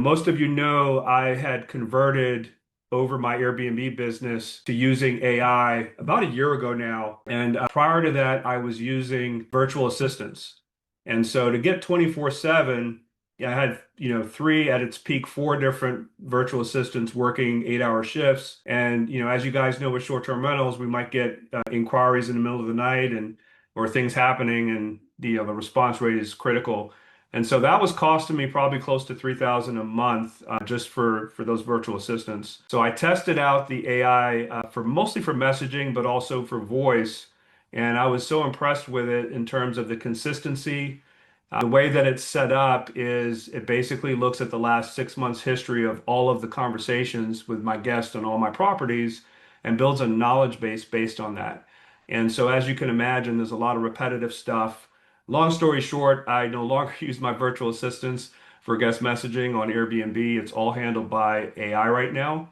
Most of you know I had converted over my Airbnb business to using AI about a year ago now. And prior to that, I was using virtual assistants. And so to get 24/7, I had, three at its peak, four different virtual assistants working 8-hour shifts. And, as you guys know with short-term rentals, we might get inquiries in the middle of the night and or things happening and the response rate is critical. And so that was costing me probably close to 3,000 a month just for those virtual assistants. So I tested out the AI for mostly for messaging, but also for voice. And I was so impressed with it in terms of the consistency. The way that it's set up is it basically looks at the last 6 months history of all of the conversations with my guests on all my properties and builds a knowledge base based on that. And so as you can imagine, there's a lot of repetitive stuff. Long story short, I no longer use my virtual assistants for guest messaging on Airbnb. It's all handled by AI right now.